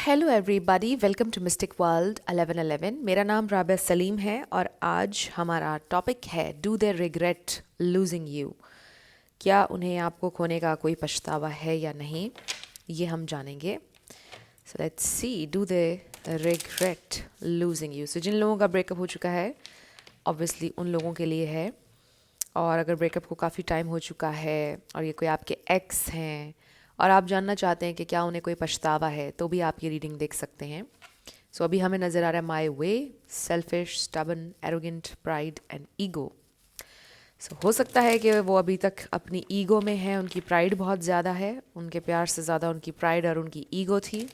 Hello everybody, welcome to mystic world 1111। मेरा नाम राबिया सलीम है और आज हमारा टॉपिक है do they regret losing you. क्या उन्हें आपको खोने का कोई पछतावा है या नहीं, ये हम जानेंगे। So let's see, do they regret losing you. So जिन लोगों का ब्रेकअप हो चुका है, ऑब्वियसली उन लोगों के लिए है। और अगर ब्रेकअप को काफ़ी टाइम हो चुका है और ये कोई आपके एक्स हैं और आप जानना चाहते हैं कि क्या उन्हें कोई पछतावा है, तो भी आप ये रीडिंग देख सकते हैं। सो अभी हमें नज़र आ रहा है my way, selfish, stubborn, arrogant, pride and ego. So हो सकता है कि वो अभी तक अपनी ईगो में है, उनकी प्राइड बहुत ज़्यादा है, उनके प्यार से ज़्यादा उनकी प्राइड और उनकी ईगो थी।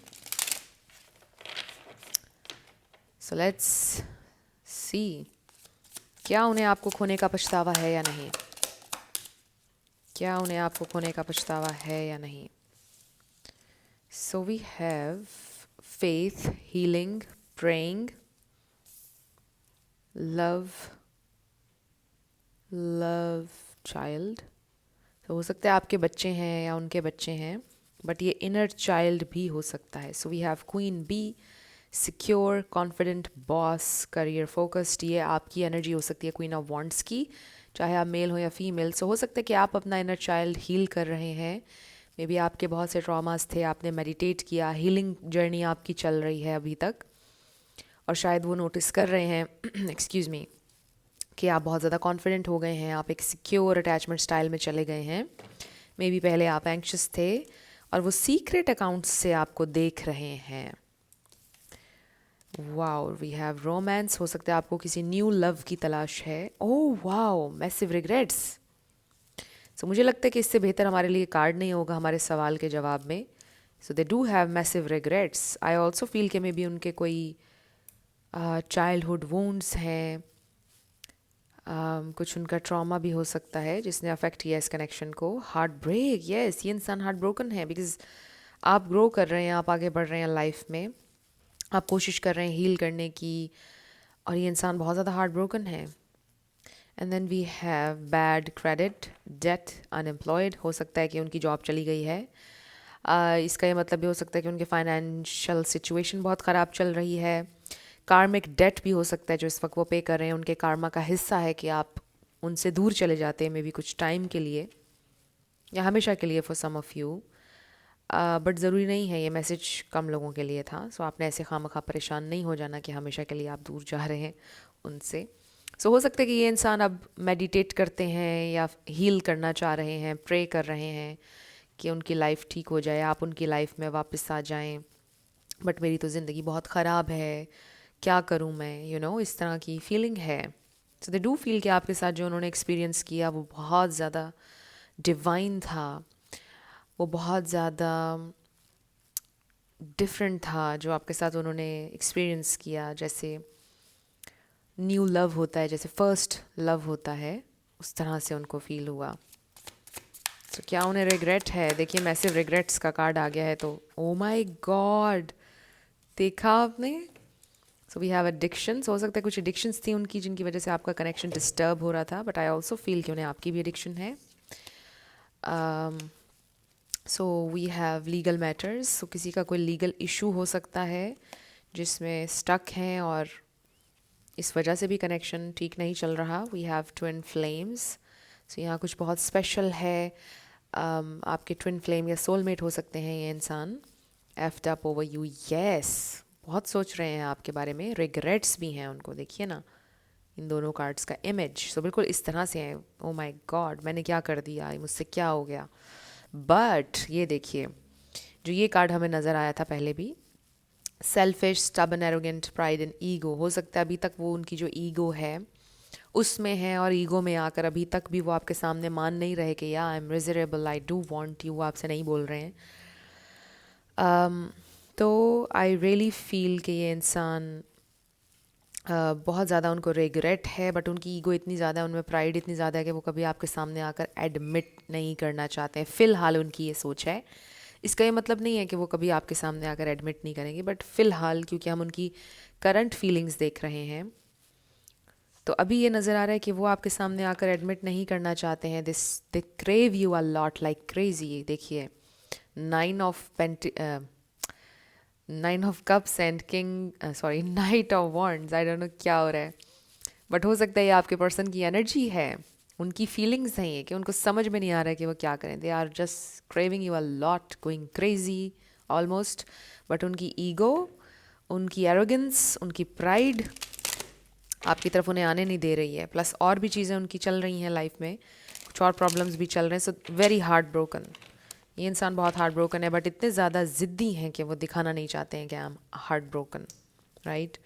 सो लेट्स सी, क्या उन्हें आपको खोने का पछतावा है या नहीं। क्या उन्हें आपको खोने का पछतावा है या नहीं। So we have faith, healing, praying, love, child। तो हो सकता है आपके बच्चे हैं या उनके बच्चे हैं, बट ये इनर चाइल्ड भी हो सकता है। So we have queen bee, secure, confident, boss, career focused. ये आपकी एनर्जी हो सकती है क्वीन ऑफ वॉन्ड्स की, चाहे आप मेल हो या फीमेल। सो हो सकता है कि आप अपना इनर चाइल्ड हील कर रहे हैं। मे बी आपके बहुत से ट्रॉमास थे, आपने मेडिटेट किया, हीलिंग जर्नी आपकी चल रही है अभी तक, और शायद वो नोटिस कर रहे हैं एक्सक्यूज़ मी, कि आप बहुत ज़्यादा कॉन्फिडेंट हो गए हैं, आप एक सिक्योर अटैचमेंट स्टाइल में चले गए हैं। मे बी पहले आप एंक्शस थे और वो सीक्रेट अकाउंट्स से आपको देख रहे हैं। Wow, we have romance. हो सकता है आपको किसी न्यू लव की तलाश है। Oh wow, massive regrets. So मुझे लगता है कि इससे बेहतर हमारे लिए कार्ड नहीं होगा हमारे सवाल के जवाब में। So they do have massive regrets. I also feel कि मे बी उनके कोई चाइल्डहुड वुंड्स हैं, कुछ उनका ट्रॉमा भी हो सकता है जिसने अफेक्ट किया इस कनेक्शन को। हार्ट ब्रेक, यस, ये इंसान हार्ट ब्रोकन है बिकॉज आप ग्रो कर रहे हैं, आप आगे बढ़ रहे हैं लाइफ में, आप कोशिश कर रहे हैं हील करने की, और ये इंसान बहुत ज़्यादा हार्ट ब्रोकन है। And then we have bad credit, debt, unemployed. हो सकता है कि उनकी जॉब चली गई है। इसका ये मतलब भी हो सकता है कि उनके फाइनेंशियल सिचुएशन बहुत ख़राब चल रही है। कार्मिक डेट भी हो सकता है जो इस वक्त वो पे कर रहे हैं, उनके कार्मा का हिस्सा है कि आप उनसे दूर चले जाते हैं, मे बी कुछ टाइम के लिए या हमेशा के लिए for some of you. But ज़रूरी नहीं है, ये मैसेज कम लोगों के लिए था। सो आपने ऐसे खामखा परेशान नहीं हो जाना कि हमेशा के लिए आप दूर जा रहे हैं उनसे। सो हो सकता है कि ये इंसान अब मेडिटेट करते हैं या हील करना चाह रहे हैं, प्रे कर रहे हैं कि उनकी लाइफ ठीक हो जाए, आप उनकी लाइफ में वापस आ जाएं। बट मेरी तो ज़िंदगी बहुत ख़राब है, क्या करूं मैं, इस तरह की फीलिंग है। सो दे डू फील कि आपके साथ जो उन्होंने एक्सपीरियंस किया वो बहुत ज़्यादा डिवाइन था, वो बहुत ज़्यादा डिफरेंट था जो आपके साथ उन्होंने एक्सपीरियंस किया। जैसे न्यू लव होता है, जैसे फर्स्ट लव होता है, उस तरह से उनको फील हुआ। तो क्या उन्हें रिग्रेट है? देखिए, मैसिव रिग्रेट्स का कार्ड आ गया है, तो ओ माय गॉड, देखा आपने। So we have addictions. हो सकता है कुछ एडिक्शंस थी उनकी जिनकी वजह से आपका कनेक्शन डिस्टर्ब हो रहा था, बट आई ऑल्सो फील कि उन्हें आपकी भी एडिक्शन है। So we have legal matters. So किसी का कोई लीगल इशू हो सकता है जिसमें स्टक हैं और इस वजह से भी कनेक्शन ठीक नहीं चल रहा। We have twin flames. So यहाँ कुछ बहुत स्पेशल है। आपके ट्विन फ्लेम या सोलमेट हो सकते हैं ये इंसान। एफ्ड अप ओवर यू, यस, बहुत सोच रहे हैं आपके बारे में। रिग्रेट्स भी हैं उनको, देखिए ना इन दोनों कार्ड्स का इमेज। सो बिल्कुल इस तरह से है, ओ माय गॉड, मैंने क्या कर दिया, मुझसे क्या हो गया। बट ये देखिए, जो ये कार्ड हमें नज़र आया था पहले भी, selfish, stubborn, arrogant, pride and ego. हो सकता है अभी तक वो उनकी जो ईगो है उसमें है, और ईगो में आकर अभी तक भी वो आपके सामने मान नहीं रहे कि या I am miserable, I do want you, वो आपसे नहीं बोल रहे हैं। तो आई रियली फील कि ये इंसान बहुत ज़्यादा उनको रिग्रेट है, बट उनकी ईगो इतनी ज़्यादा है, उनमें प्राइड इतनी ज़्यादा है कि वो कभी आपके सामने आकर एडमिट नहीं करना चाहते हैं। फ़िलहाल उनकी ये सोच है। इसका ये मतलब नहीं है कि वो कभी आपके सामने आकर एडमिट नहीं करेंगे, बट फ़िलहाल क्योंकि हम उनकी करंट फीलिंग्स देख रहे हैं, तो अभी ये नज़र आ रहा है कि वो आपके सामने आकर एडमिट नहीं करना चाहते हैं। They crave you a lot like crazy. देखिए, 9 of nine of cups and king, sorry, night of wands. I don't know क्या हो रहा है, बट हो सकता है ये आपके पर्सन की एनर्जी है, उनकी फीलिंग्स हैं ये, कि उनको समझ में नहीं आ रहा है कि वो क्या करें। They are just craving you a lot, going crazy almost, but उनकी ईगो, उनकी एरोगेंस, उनकी प्राइड आपकी तरफ उन्हें आने नहीं दे रही है। प्लस और भी चीज़ें उनकी चल रही हैं लाइफ में, कुछ और प्रॉब्लम्स भी चल रहे हैं। सो वेरी हार्ट ब्रोकन, ये इंसान बहुत हार्ट ब्रोकन है, बट इतने ज़्यादा ज़िद्दी हैं कि वो दिखाना नहीं चाहते हैं कि I am heart broken, right.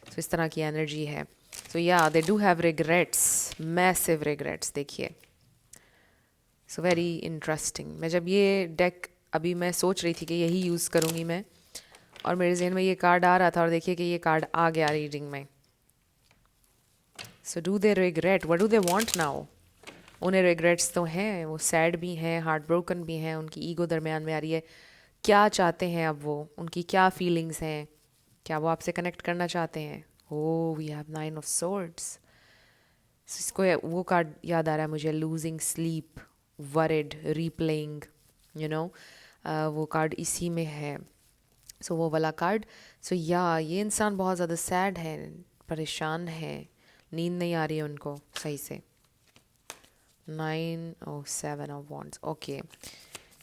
So इस तरह की एनर्जी है। सो या they do have regrets, massive regrets. देखिए, सो वेरी इंटरेस्टिंग। मैं जब ये डेक, अभी मैं सोच रही थी कि यही यूज़ करूँगी मैं, और मेरे जहन में ये कार्ड आ रहा था, और देखिए कि ये कार्ड आ गया रीडिंग में। So do they regret, what do they want now? उन्हें रिग्रेट्स तो हैं, वो सैड भी हैं, हार्ट ब्रोकन भी हैं, उनकी ईगो दरमियान में आ रही है। क्या चाहते हैं अब वो, उनकी क्या फीलिंग्स हैं? क्या वो आपसे कनेक्ट करना चाहते हैं? Oh, we have nine of swords. इसको वो कार्ड याद आ रहा है मुझे, losing sleep, worried, replaying, you know, वो कार्ड इसी में है। सो वो वाला कार्ड। सो या ये इंसान बहुत ज़्यादा सैड है, परेशान है, नींद नहीं आ रही है उनको सही से। 9 और 7 ऑफ वॉन्ड्स, ओके।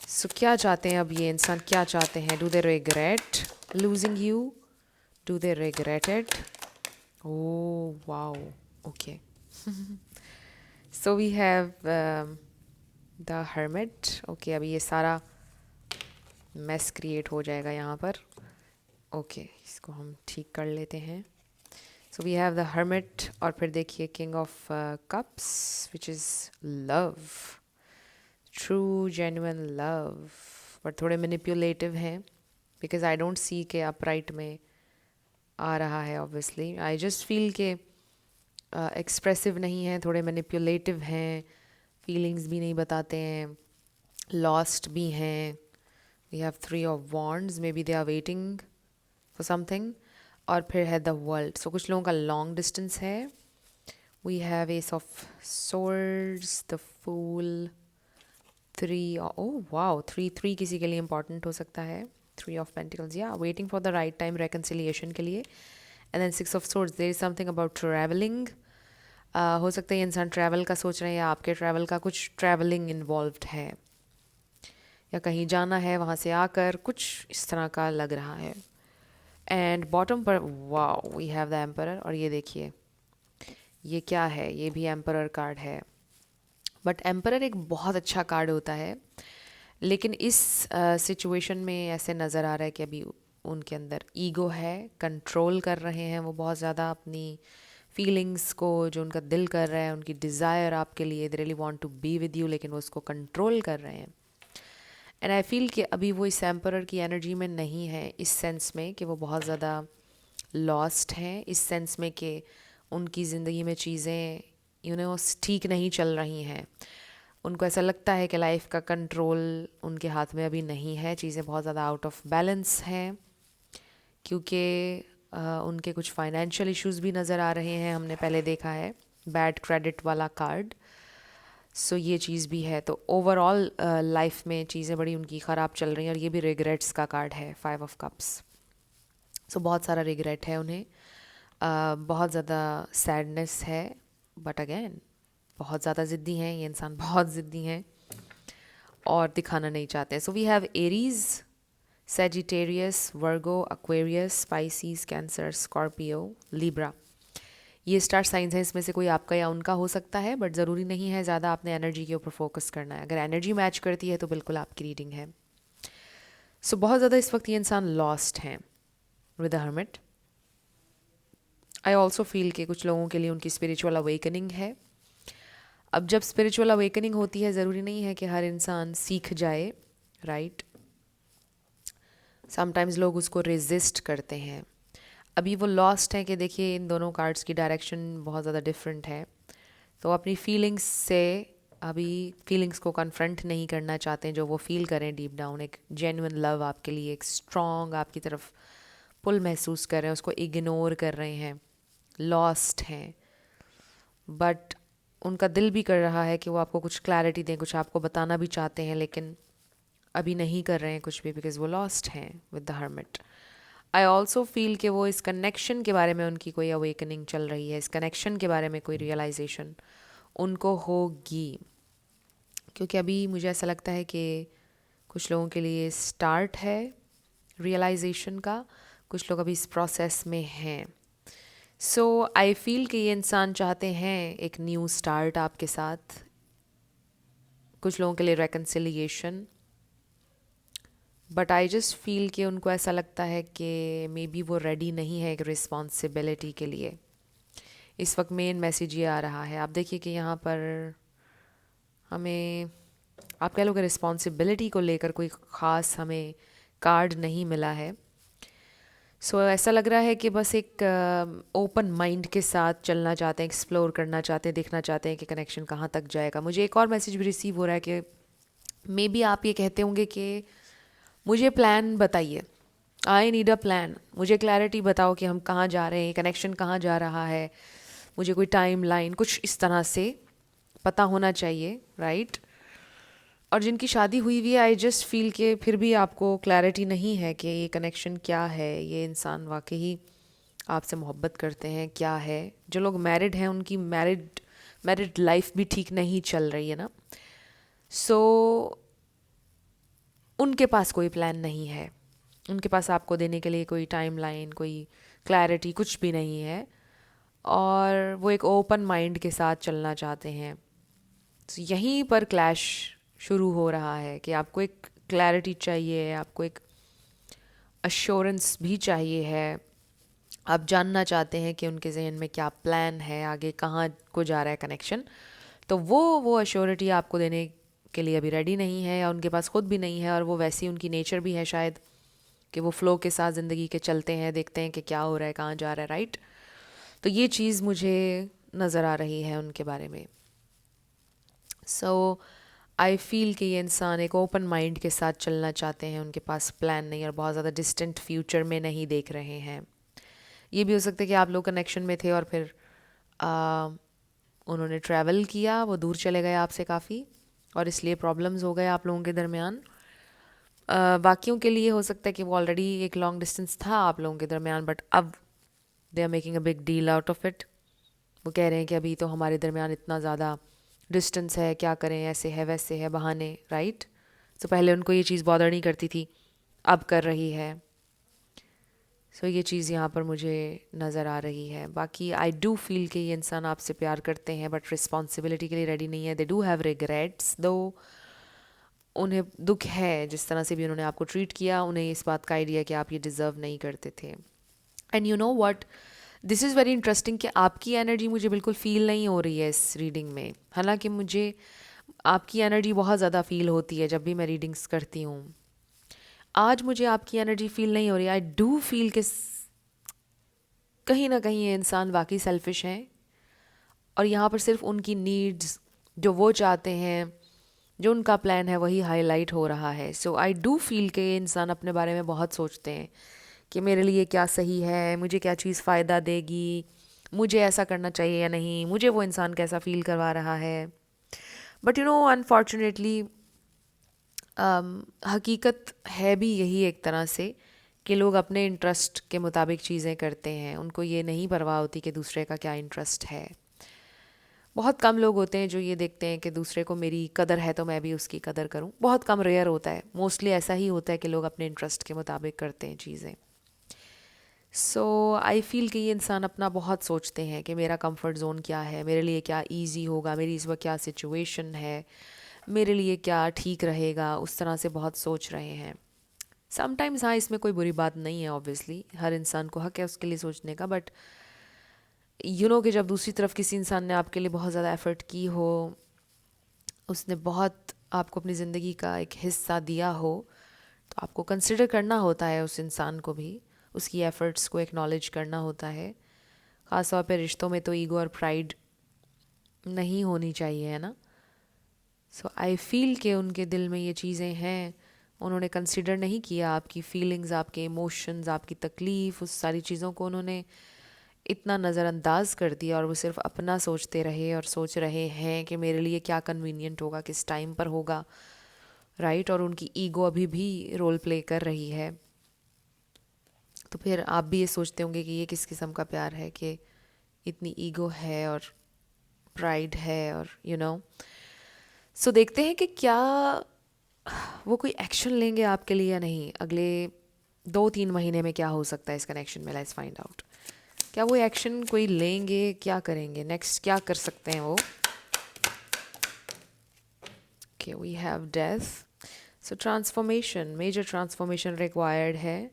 सो क्या चाहते हैं अब ये इंसान, क्या चाहते हैं? Do they regret losing you? Do they regret it? Oh, wow. Okay. So we have the hermit. Okay, अभी ये सारा मेस क्रिएट हो जाएगा यहाँ पर। ओके, इसको हम ठीक कर लेते हैं। So we have the hermit, और फिर देखिए king of cups, which is love, true genuine love, but थोड़े मैनिपुलेटिव हैं, बिकॉज आई डोंट सी के अपराइट में आ रहा है। ऑब्वियसली आई जस्ट फील के एक्सप्रेसिव नहीं है, थोड़े मैनिपुलेटिव हैं, फीलिंग्स भी नहीं बताते हैं, लॉस्ट भी हैं। We have 3 of wands, may be they are waiting for something. और फिर है द वर्ल्ड। सो कुछ लोगों का लॉन्ग डिस्टेंस है। We have ace of swords, the fool, 3, oh wow, 3 किसी के लिए इंपॉर्टेंट हो सकता है। 3 ऑफ पेंटिकल्स, या waiting for the right time reconciliation के लिए। And then 6 of swords, there is something about travelling. हो सकता है ये इंसान ट्रैवल का सोच रहे हैं, या आपके ट्रैवल का, कुछ ट्रैवलिंग इन्वॉल्व्ड है, या कहीं जाना है, वहाँ से आकर कुछ इस तरह का लग रहा है। एंड बॉटम पर wow, we have the emperor. और ये देखिए, ये क्या है? ये भी एम्परर कार्ड है। बट एम्परर एक बहुत अच्छा कार्ड होता है, लेकिन इस सिचुएशन में ऐसे नज़र आ रहा है कि अभी उनके अंदर ईगो है, कंट्रोल कर रहे हैं वो बहुत ज़्यादा अपनी फीलिंग्स को, जो उनका दिल कर रहा है, उनकी डिज़ायर आपके लिए, they really want to be with you, लेकिन वो उसको कंट्रोल कर रहे हैं। एंड आई फील कि अभी वो इस एम्परर की एनर्जी में नहीं है, इस सेंस में कि वो बहुत ज़्यादा लॉस्ट हैं, इस सेंस में कि उनकी ज़िंदगी में चीज़ें ठीक नहीं चल रही हैं। उनको ऐसा लगता है कि लाइफ का कंट्रोल उनके हाथ में अभी नहीं है, चीज़ें बहुत ज़्यादा आउट ऑफ बैलेंस हैं, क्योंकि उनके कुछ फाइनेंशियल इश्यूज भी नज़र आ रहे हैं, हमने पहले देखा है बैड क्रेडिट वाला कार्ड। सो ये चीज़ भी है। तो ओवरऑल लाइफ में चीज़ें बड़ी उनकी ख़राब चल रही हैं, और ये भी रिग्रेट्स का कार्ड है, 5 ऑफ कप्स। सो बहुत सारा रिग्रेट है उन्हें, बहुत ज़्यादा सैडनेस है, बट अगेन बहुत ज़्यादा ज़िद्दी हैं ये इंसान, बहुत ज़िद्दी हैं और दिखाना नहीं चाहते। So we have Aries, Sagittarius, Virgo, Aquarius, Pisces, Cancer, Scorpio, Libra. ये स्टार साइंस हैं, इसमें से कोई आपका या उनका हो सकता है, बट ज़रूरी नहीं है, ज़्यादा आपने एनर्जी के ऊपर फोकस करना है। अगर एनर्जी मैच करती है तो बिल्कुल आपकी रीडिंग है। सो बहुत ज़्यादा इस वक्त ये इंसान लॉस्ट हैं with the hermit. I also feel कि कुछ लोगों के लिए उनकी स्पिरिचुअल अवेकनिंग है। अब जब स्पिरिचुअल अवेकनिंग होती है, ज़रूरी नहीं है कि हर इंसान सीख जाए, राइट। समटाइम्स लोग उसको रेजिस्ट करते हैं। अभी वो लॉस्ट हैं कि देखिए इन दोनों कार्ड्स की डायरेक्शन बहुत ज़्यादा डिफरेंट है, तो अपनी फीलिंग्स से अभी फीलिंग्स को कन्फ्रंट नहीं करना चाहते हैं, जो वो फील करें डीप डाउन, एक जेन्युइन लव आपके लिए, एक स्ट्रॉन्ग आपकी तरफ पुल महसूस कर रहे हैं, उसको इग्नोर कर रहे हैं, लॉस्ट हैं। बट उनका दिल भी कर रहा है कि वो आपको कुछ क्लैरिटी दें, कुछ आपको बताना भी चाहते हैं, लेकिन अभी नहीं कर रहे हैं कुछ भी, बिकॉज वो लॉस्ट हैं with the hermit. I also feel कि वो इस कनेक्शन के बारे में उनकी कोई अवेकनिंग चल रही है, इस कनेक्शन के बारे में कोई रियलाइजेशन उनको होगी, क्योंकि अभी मुझे ऐसा लगता है कि कुछ लोगों के लिए स्टार्ट है रियलाइजेशन का, कुछ लोग अभी इस प्रोसेस में हैं. सो आई फील कि ये इंसान चाहते हैं एक न्यू स्टार्ट आपके साथ, कुछ लोगों के लिए reconciliation, but I just feel कि उनको ऐसा लगता है कि मे बी वो रेडी नहीं है एक रिस्पॉन्सिबिलिटी के लिए. इस वक्त मेन मैसेज ये आ रहा है, आप देखिए कि यहाँ पर हमें, आप कह लो कि रिस्पॉन्सिबिलिटी को लेकर कोई ख़ास हमें कार्ड नहीं मिला है. सो ऐसा लग रहा है कि बस एक ओपन माइंड के साथ चलना चाहते हैं, एक्सप्लोर करना चाहते हैं, देखना चाहते हैं कि कनेक्शन कहाँ तक जाएगा. मुझे एक और मैसेज भी रिसीव हो रहा है कि मे बी आप ये कहते होंगे कि मुझे प्लान बताइए, आई नीड अ प्लान, मुझे क्लैरिटी बताओ कि हम कहाँ जा रहे हैं, कनेक्शन कहाँ जा रहा है, मुझे कोई टाइम लाइन कुछ इस तरह से पता होना चाहिए, राइट. और जिनकी शादी हुई हुई है, आई जस्ट फील कि फिर भी आपको क्लैरिटी नहीं है कि ये कनेक्शन क्या है, ये इंसान वाकई आपसे मोहब्बत करते हैं क्या है. जो लोग मैरिड हैं उनकी मैरिड लाइफ भी ठीक नहीं चल रही है ना. सो उनके पास कोई प्लान नहीं है, उनके पास आपको देने के लिए कोई टाइम लाइन, कोई क्लैरिटी कुछ भी नहीं है, और वो एक ओपन माइंड के साथ चलना चाहते हैं. तो यहीं पर क्लैश शुरू हो रहा है कि आपको एक क्लैरिटी चाहिए, आपको एक अश्योरेंस भी चाहिए है, आप जानना चाहते हैं कि उनके जहन में क्या प्लान है, आगे कहाँ को जा रहा है कनेक्शन. तो वो अश्योरिटी आपको देने के लिए अभी रेडी नहीं है, या उनके पास खुद भी नहीं है, और वो वैसी उनकी नेचर भी है शायद कि वो फ्लो के साथ ज़िंदगी के चलते हैं, देखते हैं कि क्या हो रहा है, कहाँ जा रहा है, राइट. तो ये चीज़ मुझे नज़र आ रही है उनके बारे में. सो आई फील कि ये इंसान एक ओपन माइंड के साथ चलना चाहते हैं, उनके पास प्लान नहीं, और बहुत ज़्यादा डिस्टेंट फ्यूचर में नहीं देख रहे हैं. ये भी हो सकता है कि आप लोग कनेक्शन में थे और फिर आ, उन्होंने ट्रैवल किया, वो दूर चले गए आपसे काफ़ी, और इसलिए प्रॉब्लम्स हो गए आप लोगों के दरमियान. बाकियों के लिए हो सकता है कि वो ऑलरेडी एक लॉन्ग डिस्टेंस था आप लोगों के दरमियान, बट अब they are making a big deal out of it. वो कह रहे हैं कि अभी तो हमारे दरमियान इतना ज़्यादा डिस्टेंस है, क्या करें, ऐसे है वैसे है, बहाने, राइट. तो पहले उनको ये चीज़ बॉदर नहीं करती थी, अब कर रही है. सो ये चीज़ यहाँ पर मुझे नज़र आ रही है. बाकी आई डू फील कि ये इंसान आपसे प्यार करते हैं बट रिस्पॉन्सिबिलिटी के लिए रेडी नहीं है. दे डू हैव रिग्रेट्स दो, उन्हें दुख है जिस तरह से भी उन्होंने आपको ट्रीट किया, उन्हें इस बात का आइडिया कि आप ये डिज़र्व नहीं करते थे. And you know what, this is very interesting कि आपकी एनर्जी मुझे बिल्कुल फील नहीं हो रही है इस रीडिंग में. हालांकि मुझे आपकी एनर्जी बहुत ज़्यादा फील होती है जब भी मैं रीडिंग्स करती हूँ. आज मुझे आपकी एनर्जी फील नहीं हो रही. आई डू फील कि कहीं ना कहीं ये इंसान वाकई सेल्फिश हैं, और यहाँ पर सिर्फ उनकी नीड्स, जो वो चाहते हैं, जो उनका प्लान है, वही हाईलाइट हो रहा है. सो आई डू फील कि ये इंसान अपने बारे में बहुत सोचते हैं कि मेरे लिए क्या सही है, मुझे क्या चीज़ फ़ायदा देगी, मुझे ऐसा करना चाहिए या नहीं, मुझे वो इंसान कैसा फील करवा रहा है. बट यू नो अनफॉर्चुनेटली हकीकत है भी यही एक तरह से कि लोग अपने इंटरेस्ट के मुताबिक चीज़ें करते हैं, उनको ये नहीं परवाह होती कि दूसरे का क्या इंटरेस्ट है. बहुत कम लोग होते हैं जो ये देखते हैं कि दूसरे को मेरी कदर है तो मैं भी उसकी कदर करूं. बहुत कम, रेयर होता है. मोस्टली ऐसा ही होता है कि लोग अपने इंटरेस्ट के मुताबिक करते हैं चीज़ें. सो आई फील कि ये इंसान अपना बहुत सोचते हैं कि मेरा कंफर्ट ज़ोन क्या है, मेरे लिए क्या इजी होगा, मेरी इस वक्त क्या सिचुएशन है, मेरे लिए क्या ठीक रहेगा, उस तरह से बहुत सोच रहे हैं. समटाइम्स हाँ, इसमें कोई बुरी बात नहीं है, ऑब्वियसली हर इंसान को हक है उसके लिए सोचने का. बट यू नो कि जब दूसरी तरफ किसी इंसान ने आपके लिए बहुत ज़्यादा एफ़र्ट की हो, उसने बहुत आपको अपनी ज़िंदगी का एक हिस्सा दिया हो, तो आपको कंसिडर करना होता है उस इंसान को भी, उसकी एफ़र्ट्स को एक्नॉलेज करना होता है. ख़ास तौर पे रिश्तों में तो ईगो और प्राइड नहीं होनी चाहिए, है ना. सो आई फील कि उनके दिल में ये चीज़ें हैं, उन्होंने कंसिडर नहीं किया आपकी फीलिंग्स, आपके इमोशंस, आपकी तकलीफ़, उस सारी चीज़ों को उन्होंने इतना नज़रअंदाज कर दिया, और वो सिर्फ अपना सोचते रहे और सोच रहे हैं कि मेरे लिए क्या कन्वीनियंट होगा, किस टाइम पर होगा, राइट. और उनकी ईगो अभी भी रोल प्ले कर रही है. तो फिर आप भी ये सोचते होंगे कि ये किस किस्म का प्यार है कि इतनी ईगो है और प्राइड है और सो देखते हैं कि क्या वो कोई एक्शन लेंगे आपके लिए या नहीं। अगले 2-3 महीने में क्या हो सकता है इस कनेक्शन में, लेट्स फाइंड आउट। क्या वो एक्शन कोई लेंगे, क्या करेंगे नेक्स्ट, क्या कर सकते हैं वो। Okay, we have death. So transformation, major transformation required है।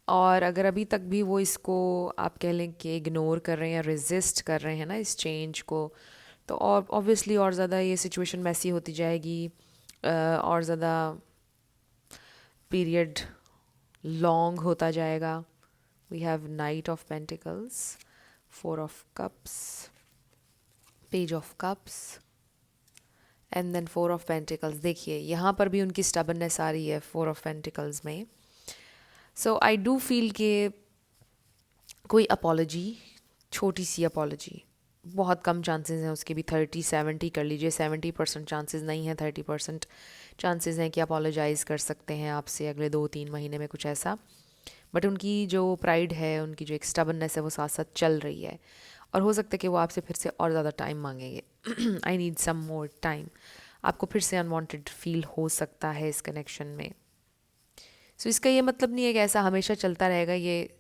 और अगर अभी तक भी वो इसको आप कह लें कि इग्नोर कर रहे हैं या रेजिस्ट कर रहे हैं ना इस चेंज को, तो और ऑब्वियसली और ज़्यादा ये सिचुएशन मैसी होती जाएगी, और ज़्यादा पीरियड लॉन्ग होता जाएगा। We have knight of pentacles, 4 of cups, page of cups and then 4 of pentacles. देखिए यहाँ पर भी उनकी स्टबननेस आ रही है 4 ऑफ पेंटिकल्स में। सो आई डू फील कि कोई अपॉलॉजी, छोटी सी अपॉलॉजी, बहुत कम चांसेस हैं उसके भी, 30-70 कर लीजिए, 70% चांसेस नहीं है, 30% चांसेस हैं कि अपोलोजाइज़ कर सकते हैं आपसे अगले 2-3 महीने में, कुछ ऐसा। बट उनकी जो प्राइड है, उनकी जो एक स्टबननेस है, वो साथ साथ चल रही है और हो सकता है कि वो आपसे फिर से और ज़्यादा टाइम मांगेंगे। I need some more time. आपको फिर से अनवांटेड फील हो सकता है इस कनेक्शन में। सो इसका ये मतलब नहीं है कि ऐसा हमेशा चलता रहेगा, ये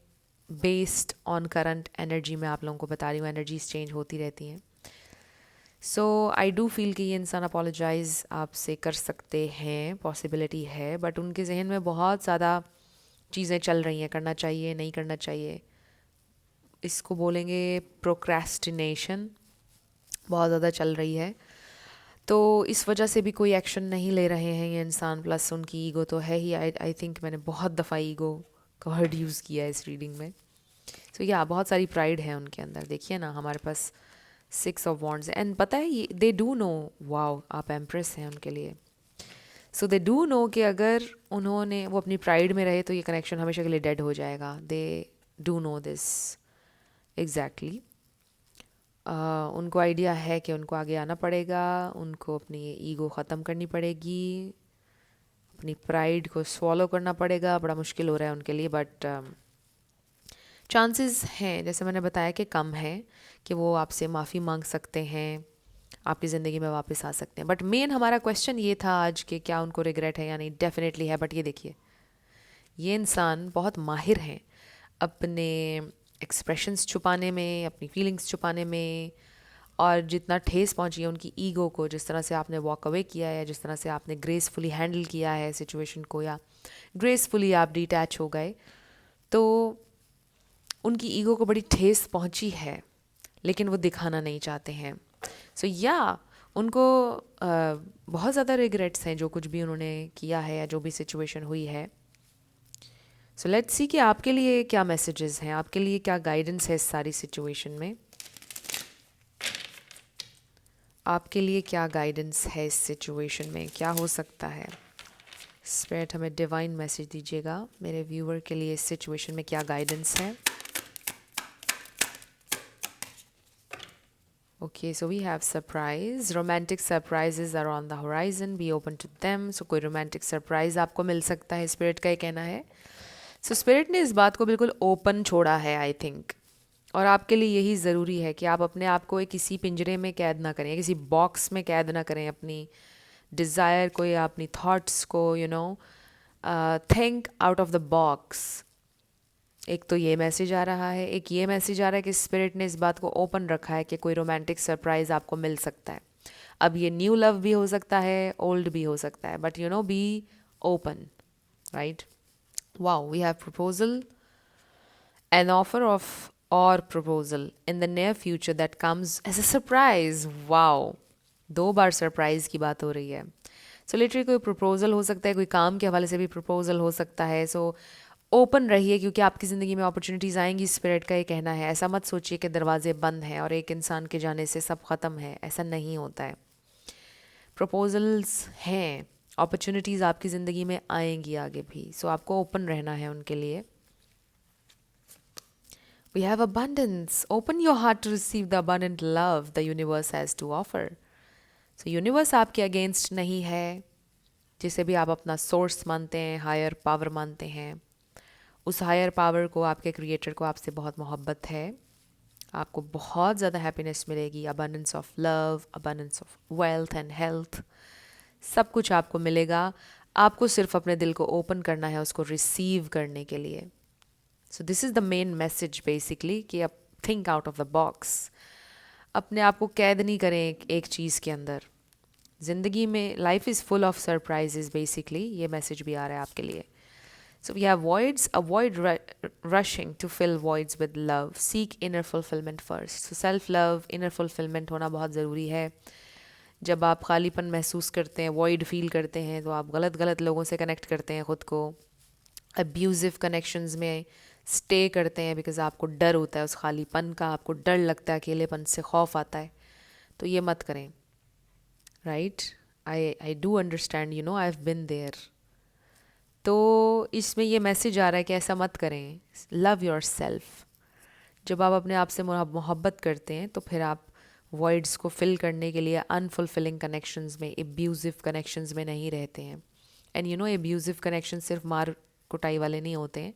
बेस्ड ऑन करंट एनर्जी में आप लोगों को बता रही हूँ, एनर्जीज चेंज होती रहती हैं। सो आई डू फील कि ये इंसान अपोलोजाइज़ आपसे कर सकते हैं, पॉसिबिलिटी है, बट उनके जहन में बहुत ज़्यादा चीज़ें चल रही हैं, करना चाहिए नहीं करना चाहिए, इसको बोलेंगे प्रोक्रेस्टिनेशन, बहुत ज़्यादा चल रही है। तो इस वजह से भी कोई एक्शन नहीं ले रहे हैं ये इंसान। प्लस उनकी ईगो तो है ही। आई थिंक मैंने बहुत दफ़ा ईगो का वर्ड यूज़ किया है इस रीडिंग में। सो या बहुत सारी प्राइड है उनके अंदर। देखिए ना, हमारे पास 6 ऑफ वॉन्ड्स एंड पता है ये दे डू नो, वाओ आप एम्प्रेस हैं उनके लिए। सो दे डू नो कि अगर उन्होंने वो अपनी प्राइड में रहे तो ये कनेक्शन हमेशा के लिए डेड हो जाएगा। They do know this exactly. उनको आइडिया है कि उनको आगे आना पड़ेगा, उनको अपनी ईगो ख़त्म करनी पड़ेगी, अपनी प्राइड को स्वॉलो करना पड़ेगा। बड़ा मुश्किल हो रहा है उनके लिए, बट चांसेस हैं, जैसे मैंने बताया कि कम है कि वो आपसे माफ़ी मांग सकते हैं, आपकी ज़िंदगी में वापस आ सकते हैं। बट मेन हमारा क्वेश्चन ये था आज कि क्या उनको रिग्रेट है या नहीं। डेफिनेटली है। बट ये देखिए, ये इंसान बहुत माहिर हैं अपने एक्सप्रेशंस छुपाने में, अपनी फीलिंग्स छुपाने में। और जितना ठेस पहुंची है उनकी ईगो को, जिस तरह से आपने वॉक अवे किया है, जिस तरह से आपने ग्रेसफुली हैंडल किया है सिचुएशन को, या ग्रेसफुली आप डिटैच हो गए, तो उनकी ईगो को बड़ी ठेस पहुंची है, लेकिन वो दिखाना नहीं चाहते हैं। सो या उनको बहुत ज़्यादा रिग्रेट्स हैं जो कुछ भी उन्होंने किया है या जो भी सिचुएशन हुई है। सो लेट्स सी कि आपके लिए क्या मैसेजेस हैं, आपके लिए क्या गाइडेंस है इस सारी सिचुएशन में। आपके लिए क्या गाइडेंस है इस सिचुएशन में, क्या हो सकता है। स्पिरिट हमें डिवाइन मैसेज दीजिएगा, मेरे व्यूअर के लिए इस सिचुएशन में क्या गाइडेंस है। Okay, so we have surprise. Romantic surprises are on the horizon. Be open to them. So कोई romantic surprise आपको मिल सकता है, स्पिरिट का ये कहना है। सो स्पिरिट ने इस बात को बिल्कुल ओपन छोड़ा है, आई थिंक। और आपके लिए यही ज़रूरी है कि आप अपने आप को एक किसी पिंजरे में कैद ना करें, किसी बॉक्स में कैद ना करें अपनी डिज़ायर को या अपनी थॉट्स को। Think out of the box. एक तो ये मैसेज आ रहा है, एक ये मैसेज आ रहा है कि स्पिरिट ने इस बात को ओपन रखा है कि कोई रोमांटिक सरप्राइज़ आपको मिल सकता है। अब ये न्यू लव भी हो सकता है, ओल्ड भी हो सकता है, but be open, right. Wow, we have proposal, an offer of और proposal in the near future that comes as a surprise. Wow, 2 बार सरप्राइज की बात हो रही है। सो लिटरली कोई प्रपोजल हो सकता है, कोई काम के हवाले से भी प्रपोजल हो सकता है। सो ओपन रहिए, क्योंकि आपकी ज़िंदगी में अपॉर्चुनिटीज़ आएंगी, स्पिरिट का ये कहना है। ऐसा मत सोचिए कि दरवाजे बंद हैं और एक इंसान के जाने से सब ख़त्म है, ऐसा नहीं होता है। प्रपोजल्स हैं, अपॉर्चुनिटीज़ आपकी ज़िंदगी में आएंगी आगे भी। सो आपको ओपन रहना है उनके लिए। We have abundance. Open your heart to receive the abundant love the universe has to offer. So universe आपके अगेंस्ट नहीं है, जिसे भी आप अपना सोर्स मानते हैं, हायर पावर मानते हैं, उस हायर पावर को, आपके क्रिएटर को आपसे बहुत मोहब्बत है। आपको बहुत ज़्यादा हैप्पीनेस मिलेगी, abundance of love, abundance of wealth and health, सब कुछ आपको मिलेगा। आपको सिर्फ अपने दिल को ओपन करना है उसको रिसीव करने के लिए। So this is the main message basically, कि आप think out of the box. अपने आप को कैद नहीं करें एक चीज़ के अंदर। ज़िंदगी में life is full of surprises basically, ये मैसेज भी आ रहा है आपके लिए। So we have voids, avoid rushing to fill voids with love. Seek inner fulfillment first. So self-love, inner fulfillment होना बहुत ज़रूरी है। जब आप खालीपन महसूस करते हैं, void फील करते हैं, तो आप गलत गलत लोगों से कनेक्ट करते हैं ख़ुद को, अब्यूज़िव कनेक्शंस में स्टे करते हैं, बिकॉज आपको डर होता है उस खालीपन का, आपको डर लगता है, अकेलेपन से खौफ आता है। तो ये मत करें, right? I do understand, you know, I have been there. तो इसमें ये मैसेज आ रहा है कि ऐसा मत करें। Love your self. जब आप अपने आप से मोहब्बत करते हैं तो फिर आप वॉइड्स को फिल करने के लिए अनफुलफिलिंग कनेक्शंस में, एब्यूजिव कनेक्शंस में नहीं रहते हैं। And you no, abusive connection सिर्फ मार कुटाई वाले नहीं होते हैं।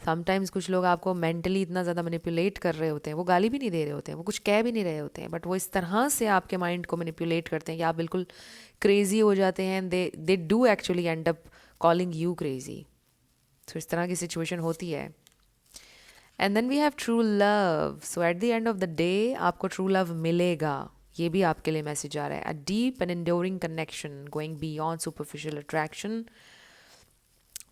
समटाइम्स कुछ लोग आपको मेंटली इतना ज़्यादा मैनिपुलेट कर रहे होते हैं, वो गाली भी नहीं दे रहे होते हैं, वो कुछ कह भी नहीं रहे होते हैं, बट वो इस तरह से आपके माइंड को मैनिपुलेट करते हैं कि आप बिल्कुल क्रेजी हो जाते हैं। They do actually end up calling you crazy. तो इस तरह की सिचुएशन होती है। And then we have true love. So at the end of the day आपको ट्रू लव मिलेगा। ये भी आपके लिए मैसेज आ रहा है। A deep and enduring connection going beyond superficial attraction.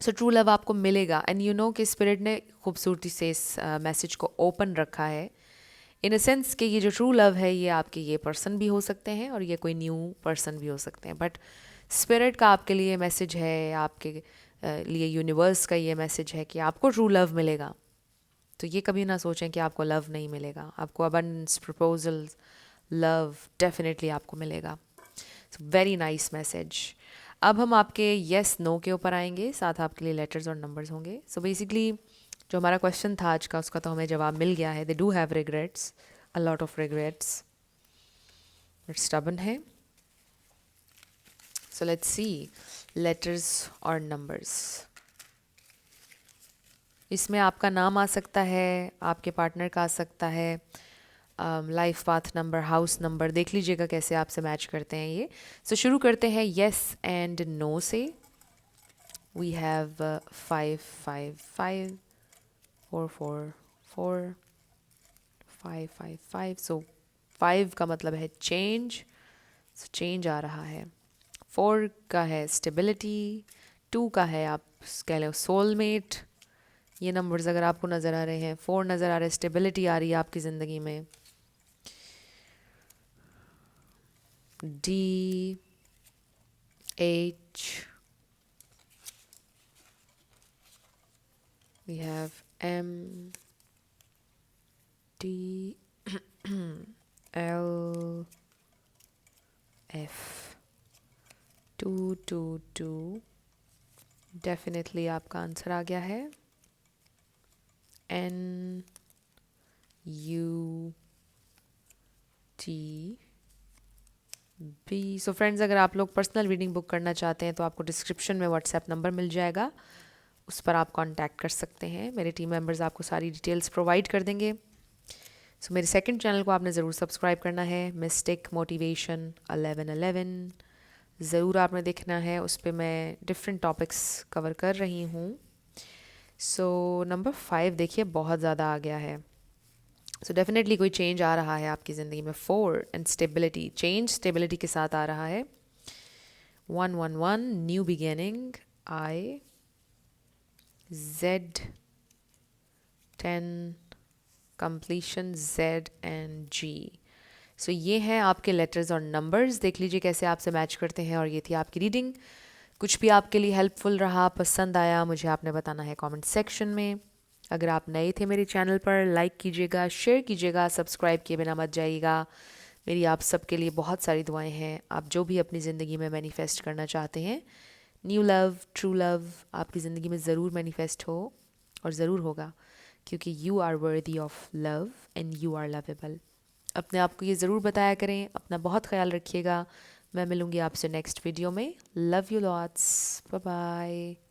So true love आपको मिलेगा। एंड यू नो कि स्पिरिट ने खूबसूरती से इस मैसेज को ओपन रखा है, इन अ सेंस कि ये जो ट्रू लव है ये आपके ये पर्सन भी हो सकते हैं और ये कोई न्यू पर्सन भी हो सकते हैं। बट स्पिरिट का आपके लिए मैसेज है, आपके लिए यूनिवर्स का ये मैसेज है कि आपको ट्रू लव मिलेगा। तो ये कभी ना सोचें कि आपको लव नहीं मिलेगा। आपको अबंडेंस, प्रपोजल्स, लव डेफिनेटली आपको मिलेगा। So very nice message. अब हम आपके येस नो के ऊपर आएंगे, साथ आपके लिए लेटर्स और नंबर्स होंगे। सो बेसिकली जो हमारा क्वेश्चन था आज का, उसका तो हमें जवाब मिल गया है। दे do have regrets, a lot of regrets, but stubborn है। सो लेट्स सी लेटर्स और नंबर्स। इसमें आपका नाम आ सकता है, आपके पार्टनर का आ सकता है, life path number, house number, देख लीजिएगा कैसे आपसे मैच करते हैं ये। सो शुरू करते हैं येस एंड नो से। We have 5 5 5 4 4 4 5 5 5। सो 5 का मतलब है चेंज, सो चेंज आ रहा है। 4 का है स्टेबिलिटी, 2 का है आप कह लो सोलमेट। ये नंबर्स अगर आपको नज़र आ रहे हैं, 4 नज़र आ रहे हैं, स्टेबिलिटी आ रही है आपकी ज़िंदगी में। D H, we have M D L F, 2 2 2। Definitely आपका आंसर आ गया है। N U T B। So friends, अगर आप लोग पर्सनल रीडिंग बुक करना चाहते हैं तो आपको डिस्क्रिप्शन में व्हाट्सएप नंबर मिल जाएगा, उस पर आप कांटेक्ट कर सकते हैं। मेरे टीम मेंबर्स आपको सारी डिटेल्स प्रोवाइड कर देंगे। सो मेरे सेकंड चैनल को आपने ज़रूर सब्सक्राइब करना है, मिस्टिक मोटिवेशन 1111। ज़रूर आपने देखना है, उस पर मैं डिफरेंट टॉपिक्स कवर कर रही हूँ। सो नंबर 5 देखिए बहुत ज़्यादा आ गया है। सो डेफिनेटली कोई चेंज आ रहा है आपकी ज़िंदगी में। 4 एंड स्टेबिलिटी, चेंज स्टेबिलिटी के साथ आ रहा है। 1 1 1 new beginning, I Z 10 completion, Z and G। सो ये हैं आपके लेटर्स और नंबर्स। देख लीजिए कैसे आपसे मैच करते हैं। और ये थी आपकी रीडिंग। कुछ भी आपके लिए हेल्पफुल रहा, पसंद आया, मुझे आपने बताना है कमेंट सेक्शन में। अगर आप नए थे मेरे चैनल पर, लाइक कीजिएगा, शेयर कीजिएगा, सब्सक्राइब किए बिना मत जाइएगा। मेरी आप सबके लिए बहुत सारी दुआएं हैं। आप जो भी अपनी ज़िंदगी में मैनिफेस्ट करना चाहते हैं, न्यू लव, ट्रू लव आपकी ज़िंदगी में ज़रूर मैनिफेस्ट हो, और ज़रूर होगा, क्योंकि you are worthy of love and you are lovable. अपने आप को ये ज़रूर बताया करें। अपना बहुत ख्याल रखिएगा। मैं मिलूँगी आपसे नेक्स्ट वीडियो में। Love you lots, bye bye.